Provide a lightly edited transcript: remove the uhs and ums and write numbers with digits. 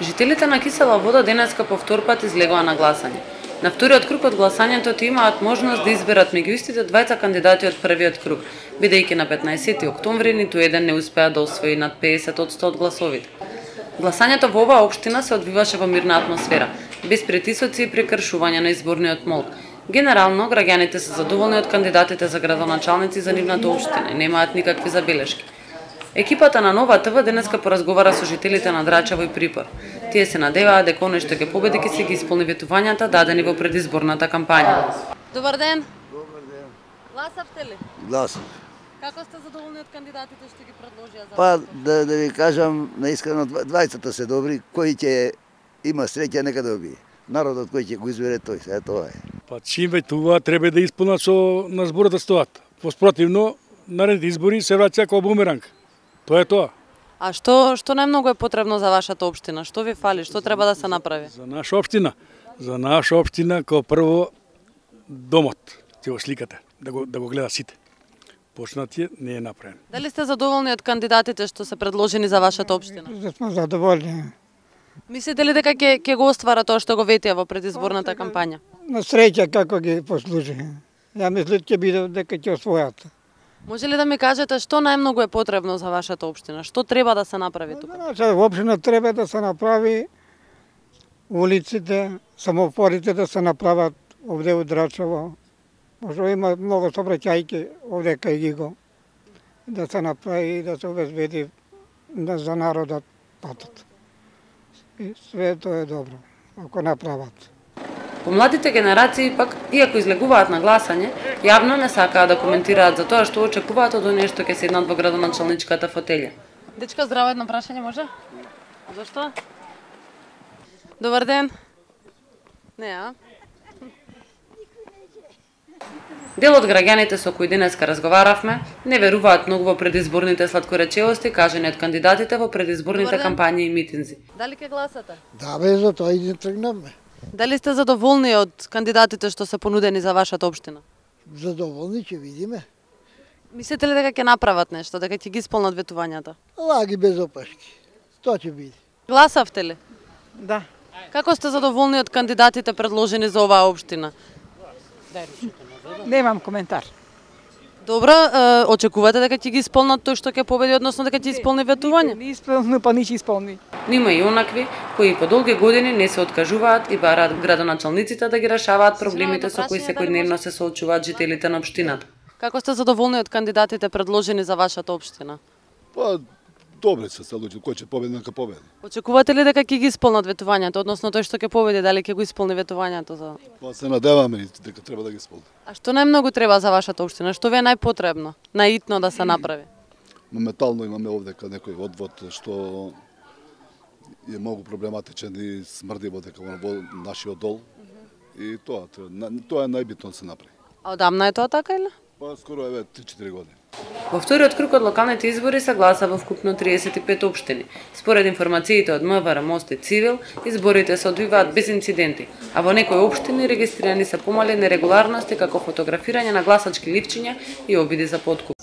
Жителите на Кисела Вода денеска по втор пат излегоа на гласање. На вториот круг од гласањето ти имаат можност да изберат меѓу истите двајца кандидати од првиот круг, бидејќи на 15 октомври ниту еден не успеа да освои над 50% од гласовите. Гласањето во оваа општина се одвиваше во мирна атмосфера, без притисоци и прекршување на изборниот молк. Генерално, граѓаните се задоволни од кандидатите за градоначалници за нивната општина и немаат никакви забелешки. Екипата на Нова ТВ денеска поразговара со жителите на Драчево и Припор. Тие се надеваат дека оној што ќе победи ќе си ги исполни ветувањата дадени во предизборната кампања. Добар ден. Добар ден. Гласавте ли? Гласав. Како сте задоволни од кандидатите што ги предложија за? Па да ви кажам, наискрено двајцата се добри, кој ќе има среќа нека добие. Народот кој ќе го избере тој, се тоа е. Па чим ветува треба да исполнат со на зборот да стоат. Поспротивно, наредните избори се враќа како бумеранг. Тоа е тоа. А што најмногу е потребно за вашата општина? Што ви фали? Што треба да се направи? За наша општина како прво домот ќе го сликате, да го гледа сите. Почнати не е направен. Дали сте задоволни од кандидатите што се предложени за вашата општина? Да сме задоволни. Мислите ли дека ќе го оствара тоа што го ветија во предизборната кампања? На среќа како ги послужи. Ја мислам ќе биде дека ќе освојат. Може ли да ми кажете што најмногу е потребно за вашата општина? Што треба да се направи тука? Наша општина треба да се направи улиците, самофорите да се направат овде у Драчево. Може има многу сообраќајки овде кај Гиго. Да се направи и да се обезбеди за народот патот. И све тоа е добро, ако направат. Помладите генерации пак, иако излегуваат на гласање, јавно не сакаат да коментираат за тоа што очекуваат од оние што ќе седнат во градоначалничката фотелја. Дечка, здраво, едно прашање може? Зошто? Добар ден. Не, а? Дел од граѓаните со кои денеска разговаравме не веруваат многу во предизборните сладкоречивости кажани од кандидатите во предизборните кампањи и митинзи. Дали ќе гласате? Да бе, за тоа и тргнаме. Дали сте задоволни од кандидатите што се понудени за вашата општина? Задоволни ќе видиме. Мислите ли дека ќе направат нешто, дека ќе ги исполнат ветувањата? Лаги без опашки. Тоа ќе биде. Гласавте ли? Да. Како сте задоволни од кандидатите предложени за оваа општина? Немам коментар. Добро, очекувате дека ќе ги исполнат тој што ќе победи, односно дека ќе исполни ветување? Не исполни, па не ќе исполни. Нима и онакви кои по долги години не се откажуваат и бараат градоначалниците да ги решаваат проблемите со кои секојдневно се соочуваат жителите на општината. Како сте задоволни од кандидатите предложени за вашата општина? Па добри се луѓе, кој ќе победи нека победи. Очекувате ли дека ќе ги исполнат ветувањата, односно тој што ќе победи, дали ќе го исполни ветувањето за? Па се надеваме дека треба да ги исполни. А што најмногу треба за вашата општина? Што ви е најпотребно, наитно да се направи? Моментално имаме овдека некој одвод што е многу проблематичен и смрди во нашиот дол. И тоа е најбитно да се направи. А одамна е тоа така или? Па скоро е 3-4 години. Во вториот круг од локалните избори се гласа во вкупно 35 општини. Според информациите од МВР, Мост и Цивил, изборите се одвиваат без инциденти, а во некои општини регистрирани се помали нерегуларности како фотографирање на гласачки ливчиња и обиди за подкуп.